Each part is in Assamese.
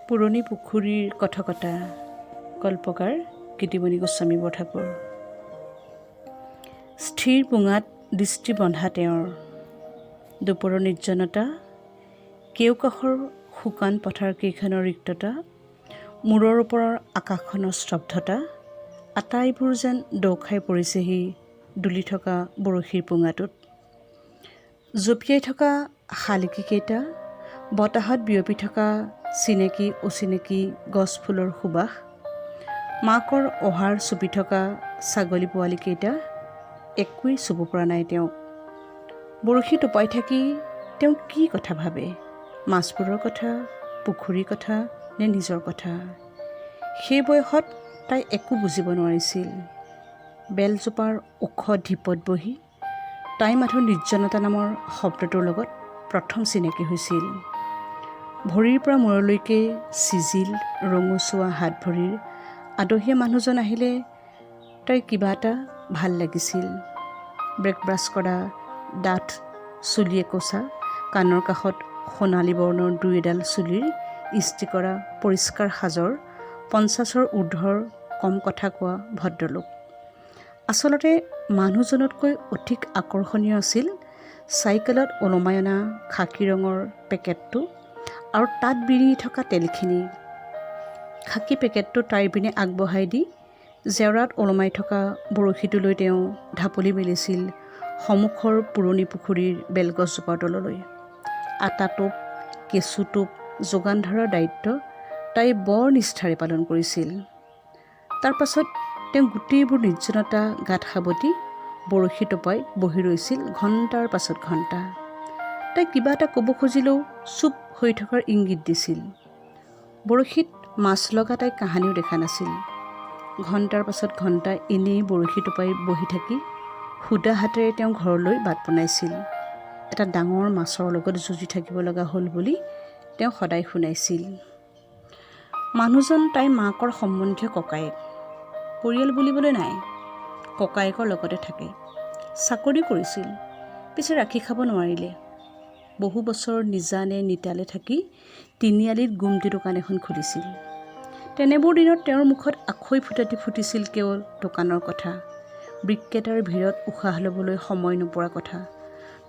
পুৰণি পুখুৰীৰ কথকতা কল্পকাৰ গীতিমণি গোস্বামী বৰঠাকুৰ। স্থিৰ পুঙাত দৃষ্টি বন্ধা তেওঁৰ দুপৰৰ নিৰ্জনতা, কেওকাষৰ শুকান পথাৰ কেইখনৰ ৰিক্ততা, মূৰৰ ওপৰৰ আকাশখনৰ স্তব্ধতা, আটাইবোৰ যেন দৌ খাই পৰিছেহি দুলি থকা বৰশীৰ পুঙাটোত। জঁপিয়াই থকা শালিকীকেইটা, বতাহত বিয়পি থকা চিনাকি অচিনাকি গছ ফুলৰ সুবাস, মাকৰ অহাৰ চুপি থকা ছাগলী পোৱালীকেইটা একোৱেই চুব পৰা নাই তেওঁক। বৰশী টোপাই থাকি তেওঁ কি কথা ভাবে? মাছবোৰৰ কথা, পুখুৰীৰ কথা নে নিজৰ কথা? সেই বয়সত তাই একো বুজিব নোৱাৰিছিল। বেলজোপাৰ ওখ ঢিপত বহি তাই মাথো নিৰ্জনতা নামৰ শব্দটোৰ লগত প্ৰথম চিনাকি হৈছিল। ভৰিৰ পৰা মূৰলৈকে চিজিল ৰঙচুৱা হাত ভৰিৰ আদহীয়া মানুহজন আহিলে তাইৰ কিবা এটা ভাল লাগিছিল। ব্ৰেকব্ৰাছ কৰা ডাঠ চুলি একোছা, কাণৰ কাষত সোণালী বৰ্ণৰ দুই এডাল চুলিৰ ইস্ত্ৰি কৰা পৰিষ্কাৰ সাজৰ 50ৰ ঊৰ্ধৰ কম কথা কোৱা ভদ্ৰলোক। আচলতে মানুহজনতকৈ অধিক আকৰ্ষণীয় আছিল চাইকেলত ওলমাই অনা খাকী ৰঙৰ পেকেটটো আৰু তাত বিৰিঙি থকা তেলখিনি। খাকী পেকেটটো তাইৰ পিনে আগবঢ়াই দি জেওৰাত ওলমাই থকা বৰশীটোলৈ তেওঁ ঢাপলি মেলিছিল সন্মুখৰ পুৰণি পুখুৰীৰ বেলগছজোপাৰ তললৈ। আটা টোপ, কেঁচু টোপ যোগান ধৰাৰ দায়িত্ব তাই বৰ নিষ্ঠাৰে পালন কৰিছিল। তাৰ পাছত তেওঁ গোটেইবোৰ নিৰ্জনতা গাঁত সাৱটি বৰশী টোপাই বহি ৰৈছিল ঘণ্টাৰ পাছত ঘণ্টা। তাই কিবা এটা ক'ব খুজিলেও চুপ হৈ থকাৰ ইংগিত দিছিল। বৰশীত মাছ লগা তাই কাহানিও দেখা নাছিল। ঘণ্টাৰ পাছত ঘণ্টা এনেই বৰশী টোপাই বহি থাকি সুদা হাতেৰে তেওঁ ঘৰলৈ বাট বনাইছিল। এটা ডাঙৰ মাছৰ লগত যুঁজি থাকিব লগা হ'ল বুলি তেওঁ সদায় শুনাইছিল। মানুহজন তাইৰ মাকৰ সম্বন্ধীয় ককায়েক। পৰিয়াল বুলিবলৈ নাই, ককায়েকৰ লগতে থাকে। চাকৰি কৰিছিল, পিছে ৰাখি খাব নোৱাৰিলে। বহু বছৰ নিজানে নিতালে থাকি তিনিআলিত গুমটি দোকান এখন খুলিছিল। তেনেবোৰ দিনত তেওঁৰ মুখত আখৈ ফুটিছিল কেৱল দোকানৰ কথা, বিক্ৰেতাৰ ভিৰত উশাহ ল'বলৈ সময় নোপোৱাৰ কথা,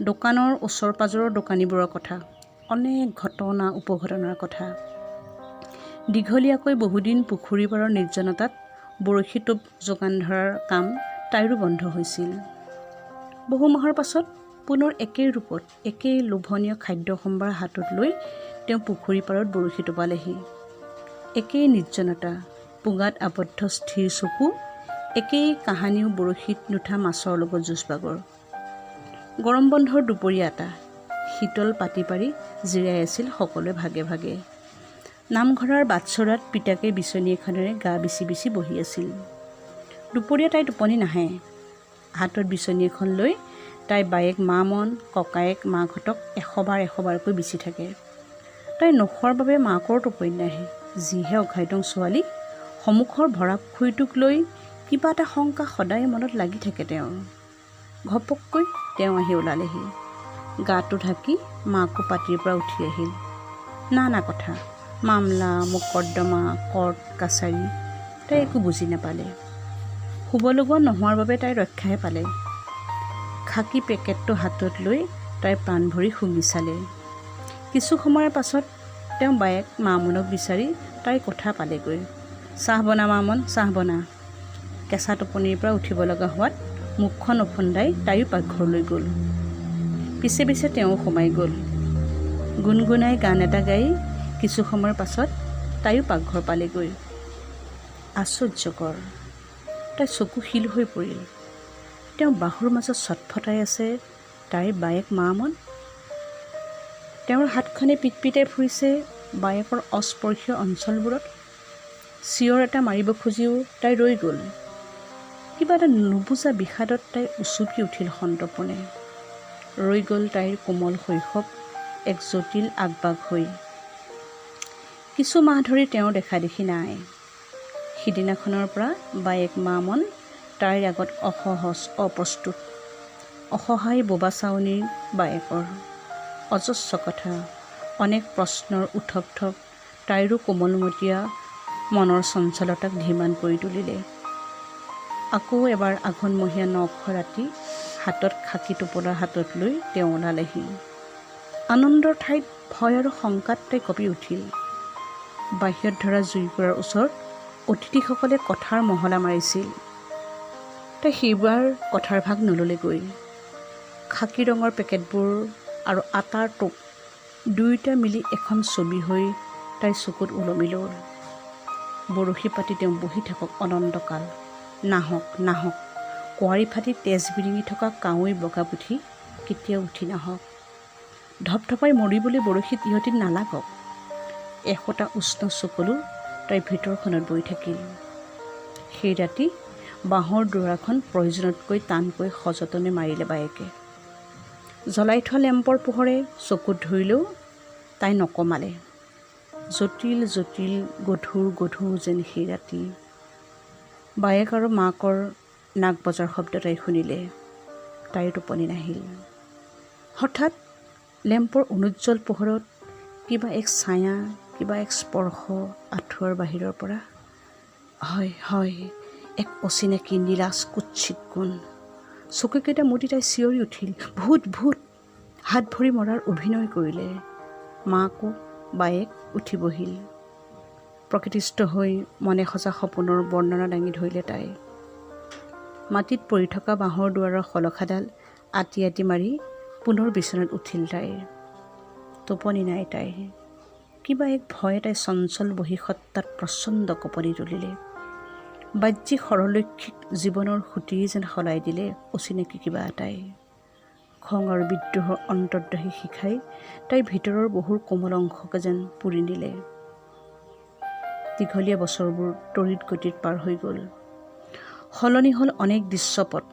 দোকানৰ ওচৰ পাজৰৰ দোকানীবোৰৰ কথা, অনেক ঘটনা উপঘটনাৰ কথা। দীঘলীয়াকৈ বহুদিন পুখুৰী পাৰৰ নিৰ্জনতাত বৰশী টোপ যোগান ধৰাৰ কাম তাইৰো বন্ধ হৈছিল। বহু মাহৰ পাছত পুনৰ একেই ৰূপত একেই লোভনীয় খাদ্য সম্ভাৰ হাতত লৈ তেওঁ পুখুৰী পাৰত বৰশী টোপালেহি। একেই নিৰ্জনতা, পুঙাত আবদ্ধ স্থিৰ চকু, একেই কাহানিও বৰশীত নুঠা মাছৰ লগত যুঁজ-বাগৰ। গৰম বন্ধৰ দুপৰীয়া এটা শীতল পাতি পাৰি জিৰাই আছিল সকলোৱে ভাগে ভাগে। নামঘৰৰ বাটচৰাত পিতাকে বিচনী এখনেৰে গা বিচি বিচি বহি আছিল। দুপৰীয়া তাই টোপনি নাহে। হাতত বিচনী এখন লৈ তাই বায়েক মা-মন, ককায়েক মাকহঁতক এশবাৰকৈ বিচি থাকে। তাই নোখোৱাৰ বাবে মাকৰ টোপনি নাহে। যিহে অঘাইটং ছোৱালী, সন্মুখৰ ভৰা পুখুৰীটোক লৈ কিবা এটা শংকা সদায় মনত লাগি থাকে তেওঁৰ। ঘপককৈ তেওঁ আহি ওলালেহি। গাটো ঢাকি মাকো পাটিৰ পৰা উঠি আহিল। নানা কথা, মামলা মোকদ্দমা, কৰ্ট কাছাৰী, তাই একো বুজি নাপালে। শুব লগোৱা নোহোৱাৰ বাবে তাই ৰক্ষাহে পালে। খাকী পেকেটটো হাতত লৈ তাই প্ৰাণ ভৰি শুঙি চালে। কিছু সময়ৰ পাছত তেওঁ বায়েক মা-মনক বিচাৰি তাইৰ কোঠা পালেগৈ। চাহ বনা মা-মন, চাহ বনা। কেঁচা টোপনিৰ পৰা উঠিব লগা হোৱাত মুখখন ওফন্দাই তাইও পাকঘৰলৈ গ'ল। পিছে পিছে তেওঁ সোমাই গ'ল। গুণগুণাই গান এটা গাই কিছু সময়ৰ পাছত তাইও পাকঘৰ পালেগৈ। আশ্চৰ্যকৰ, তাই চকু শিল হৈ পৰিল। তেওঁ বাহুৰ মাজত ছটফটাই আছে তাইৰ বায়েক মা-মন। তেওঁৰ হাতখনে পিটপিটাই ফুৰিছে বায়েকৰ অস্পৰ্শীয় অঞ্চলবোৰত। চিঞৰ এটা মাৰিব খুজিও তাই ৰৈ গ'ল। কিবা এটা নুবুজা বিষাদত তাই উচুপি উঠিল সন্তৰ্পণে। ৰৈ গ'ল তাইৰ কোমল শৈশৱ এক জটিল আগবাগ হৈ। কিছু মাহ ধৰি তেওঁ দেখা দেখি নাই। সিদিনাখনৰ পৰা বায়েক মা-মন তাইৰ আগত অসহজ, অপ্ৰস্তুত। অসহায় বোবা চাৱনীৰ বায়েকৰ। অজস্ৰ কথা, অনেক প্ৰশ্নৰ উথপ-থপ তাইৰো কোমলমতীয়া মনৰ চঞ্চলতাক ধীমান কৰি তুলিলে। আকৌ এবাৰ আঘোণমহীয়া নখ ৰাতি হাতত খাকী টোপোলাৰ হাতত লৈ তেওঁ ওলালেহি। আনন্দৰ ঠাইত ভয় আৰু শংকাত তাই কঁপি উঠিল। বাহিৰত ধৰা জুইকুৰাৰ ওচৰত অতিথিসকলে কথাৰ মহলা মাৰিছিল। তাই সেইবাৰ কথাৰ ভাগ নল'লেগৈ। খাকী ৰঙৰ পেকেটবোৰ আৰু আটাৰ টোপ দুয়োটা মিলি এখন ছবি হৈ তাইৰ চকুত ওলমি ল'ল। বৰশী পাতি তেওঁ বহি থাকক অনন্তকাল, নাহক নাহক। কুঁৱাৰী ফাটি তেজ বিৰিঙি থকা কাৱৈ বগা পুঠি কেতিয়াও উঠি নাহক। ধপধপাই মৰিবলৈ বৰশীত ইহঁতি নালাগক। এশটা উষ্ণ চকুলো তাইৰ ভিতৰখনত বৈ থাকিল। সেই ৰাতি বাঁহৰ দুৱাৰখন প্ৰয়োজনতকৈ টানকৈ সযতনে মাৰিলে বায়েকে। জ্বলাই থোৱা লেম্পৰ পোহৰে চকুত ধৰিলেও তাই নকমালে। জটিল জটিল গধুৰ গধুৰ যেন সেই ৰাতি। বায়েক আৰু মাকৰ নাক বজাৰ শব্দ তাই শুনিলে। তাইৰ টোপনি নাহিল। হঠাৎ লেম্পৰ অনুজ্জ্বল পোহৰত কিবা এক ছায়া, কিবা এক স্পৰ্শ আঁঠুৱাৰ বাহিৰৰ পৰা। হয় হয়, এক অচিনাকি নিলাজ কুৎসিত গুণ। চকুকেইটা মুদি তাই চিঞৰি উঠিল, ভূত ভূত। হাত ভৰি মৰাৰ অভিনয় কৰিলে। মাকো বায়েক উঠি বহিল। প্ৰকৃতিস্থ হৈ মনে সজা সপোনৰ বৰ্ণনা দাঙি ধৰিলে তাই। মাটিত পৰি থকা বাঁহৰ দুৱাৰৰ শলখাডাল আঁতি আঁতি মাৰি পুনৰ বিচনাত উঠিল তাইৰ। টোপনি নাই তাইৰ। কিবা এক ভয়ে তাই চঞ্চল বহিসত্তাত প্ৰচণ্ড কঁপনি তুলিলে। বাহ্যিক সৰলৰৈখিক জীৱনৰ সুঁতিৰি যেন সলাই দিলে অচিনাকি কিবা এটাই। খং আৰু বিদ্ৰোহৰ অন্তৰ্দহী শিখাই তাইৰ ভিতৰৰ বহুৰ কোমল অংশকে যেন পুৰি নিলে। দীঘলীয়া বছৰবোৰ তড়িৎ গতিত পাৰ হৈ গ'ল। সলনি হ'ল অনেক দৃশ্যপট।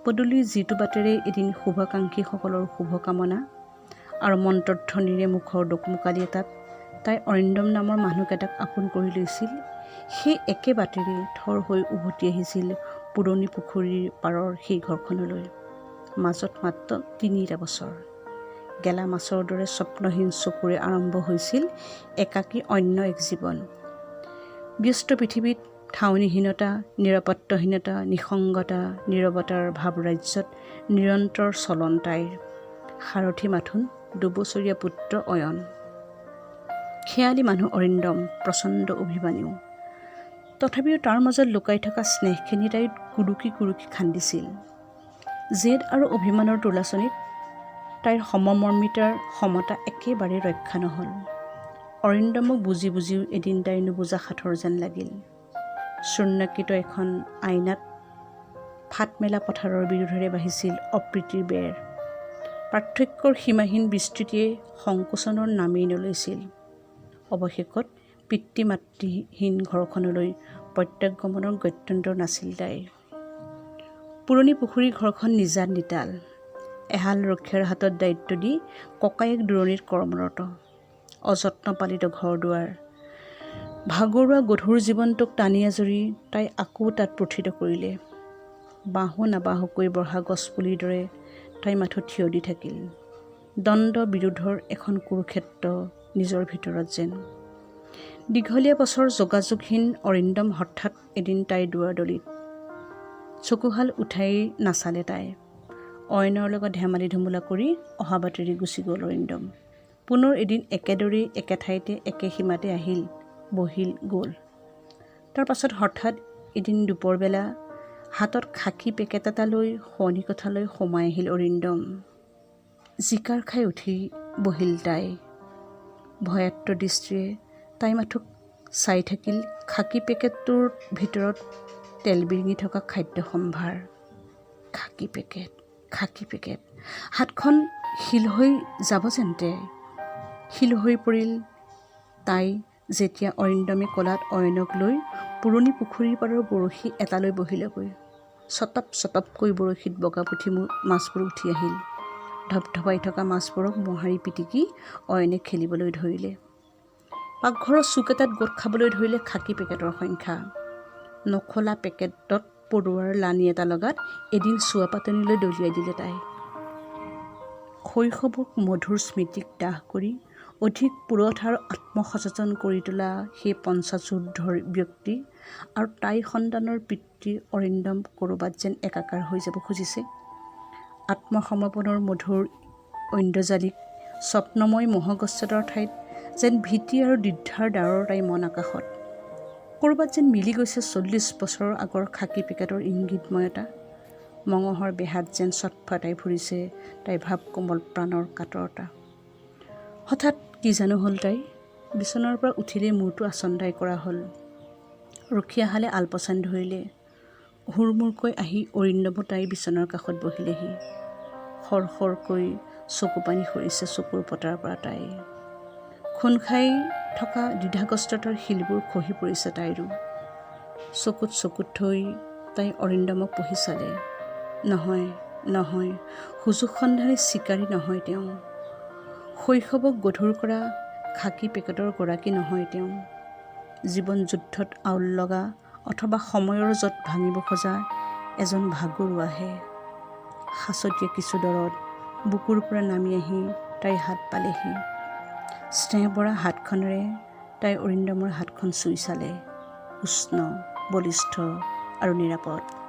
পদূলিৰ যিটো বাটেৰে এদিন শুভাকাংক্ষীসকলৰ শুভকামনা আৰু মন্ত্ৰধ্বনিৰে মুখৰ দোকমোকালি এটাত তাই অৰিন্দম নামৰ মানুহকেইটাক আপোন কৰি লৈছিল, সেই একে বাটেৰে থৰ হৈ উভতি আহিছিল পুৰণি পুখুৰীৰ পাৰৰ সেই ঘৰখনলৈ। মাজত মাত্ৰ ৩টা বছৰ। গেলা মাছৰ দৰে স্বপ্নহীন চকুৰে আৰম্ভ হৈছিল একাকী অন্য এক জীৱন। ব্যস্ত পৃথিৱীত ঠাৱনিহীনতা, নিৰাপত্তাহীনতা, নিসংগতা, নীৰৱতাৰ ভাৱৰাজ্যত নিৰন্তৰ চলন তাইৰ। সাৰথি মাথোন ২ বছৰীয়া পুত্ৰ অয়ন। খেয়ালী মানুহ অৰিন্দম, প্ৰচণ্ড অভিমানীও। তথাপিও তাৰ মাজত লুকাই থকা স্নেহখিনি তাইৰ কুৰুকি কুৰুকি খান্দিছিল। জেদ আৰু অভিমানৰ তোলাচনীত তাইৰ সমমৰ্মিতাৰ সমতা একেবাৰে ৰক্ষা নহ'ল। অৰিন্দমক বুজি বুজিও এদিন তাইৰ নুবুজা সাঁথৰ যেন লাগিল। শূন্যাকৃত এখন আইনাত ফাট মেলা পথাৰৰ বিৰোধেৰে বাঢ়িছিল অপ্ৰীতিৰ বেৰ। পাৰ্থক্যৰ সীমাহীন বিস্তৃতিয়ে সংকোচনৰ নামেই নলৈছিল। অৱশেষত পিতৃ মাতৃহীন ঘৰখনলৈ প্ৰত্যাগমনৰ গত্যন্তৰ নাছিল তাইৰ। পুৰণি পুখুৰীৰ ঘৰখন নিজান নিতাল। এহাল ৰক্ষীয়াৰ হাতত দায়িত্ব দি ককায়েক দূৰণিত কৰ্মৰত। অযত্ন পালিত ঘৰ দুৱাৰ। ভাগৰুৱা গধুৰ জীৱনটোক টানি আজৰি তাই আকৌ তাত প্ৰথিত কৰিলে। বাহো নাবাহুকৈ বঢ়া গছপুলিৰ দৰে তাই মাথো থিয় দি থাকিল। দ্বন্দ্ব বিৰোধৰ এখন কুৰুক্ষেত্ৰ নিজৰ ভিতৰত যেন। দীঘলীয়া বছৰ যোগাযোগহীন অৰিন্দম হঠাৎ এদিন তাইৰ দুৱাৰদলিত। চকুহাল উঠাই নাচালে তাই। অয়নৰ লগত ধেমালি ধুমুলা কৰি অহা বাটেৰে গুচি গ'ল অৰিন্দম। পুনৰ এদিন একেদৰেই একে ঠাইতে একে সীমাতে আহিল, বহিল, গ'ল। তাৰ পাছত হঠাৎ এদিন দুপৰবেলা হাতত খাকী পেকেট এটা লৈ শোৱনি কোঠালৈ সোমাই আহিল অৰিন্দম। জিকাৰ খাই উঠি বহিল তাই। ভয়াৰ্ত দৃষ্টিৰে তাই মাথোক চাই থাকিল খাকী পেকেটটোৰ ভিতৰত তেল বিৰিঙি থকা খাদ্য সম্ভাৰ। খাকী পেকেট, খাকী পেকেট। হাতখন শিল হৈ যাব যেনতে। শিল হৈ পৰিল তাই যেতিয়া অৰিন্দমে ক'লাত অয়নক লৈ পুৰণি পুখুৰীৰ পাৰৰ বৰশী এটালৈ বহিলেগৈ। চটপ চটপকৈ বৰশীত বগা পুঠি মাছবোৰ উঠি আহিল। ধপধপাই থকা মাছবোৰক মোহাৰি পিটিকি অয়নে খেলিবলৈ ধৰিলে। পাকঘৰৰ চুক এটাত গোট খাবলৈ ধৰিলে খাকী পেকেটৰ সংখ্যা। নখোলা পেকেটত পৰুৱাৰ লানি এটা লগাত এদিন চুৱাপাতনিলৈ দলিয়াই দিলে তাই। শৈশৱক মধুৰ স্মৃতিক দাহ কৰি অধিক পুৰঠ আৰু আত্মসচেতন কৰি তোলা সেই পঞ্চাযুদ্ধৰ ব্যক্তি আৰু তাইৰ সন্তানৰ পিতৃ অৰিন্দম ক'ৰবাত যেন একাকাৰ হৈ যাব খুজিছে। আত্মসমৰ্পণৰ মধুৰ ঐন্দ্ৰজালিক স্বপ্নময় মোহগ্ৰস্তৰ ঠাইত যেন ভীতি আৰু দ্বিধাৰ ডাৱৰ তাই মন আকাশত। ক'ৰবাত যেন মিলি গৈছে 40 বছৰৰ আগৰ খাকী পেকেটৰ ইংগিতময়তা। মঙহৰ বেহাত যেন চটফটাই ফুৰিছে তাই ভাৱ কোমল প্ৰাণৰ কাতৰতা। হঠাৎ কি জানো হ'ল তাই, বিচনাৰ পৰা উঠিলেই মূৰটো আচন্দাই কৰা হ'ল। ৰখীয়াহালে আলপৈচান ধৰিলে। হুৰমূৰকৈ আহি অৰিন্দমো তাইৰ বিচনাৰ কাষত বহিলেহি। সৰসৰকৈ চকুপানী সৰিছে চকুৰ পতাৰ পৰা তাই। খুন খাই থকা দ্বিধাগ্ৰস্ততাৰ শিলবোৰ খহি পৰিছে তাইৰো। চকুত চকুত থৈ তাই অৰিন্দমক পঢ়ি চালে। নহয় নহয়, সুযোগ সন্ধানী চিকাৰী নহয় তেওঁ। শৈশৱক গধুৰ কৰা খাকী পেকেটৰ গৰাকী নহয় তেওঁ। জীৱন যুদ্ধত আউল লগা অথবা সময়ৰ যত ভাঙিব খোজা এজন ভাগৰুৱাহে। সাঁচতীয়া কিছু দৰত বুকুৰ পৰা নামি আহি তাইৰ হাত পালেহি। স্নেহভৰা হাতখনেৰে তাই অৰিন্দমৰ হাতখন চুই চালে। উষ্ণ, বলিষ্ঠ আৰু নিৰাপদ।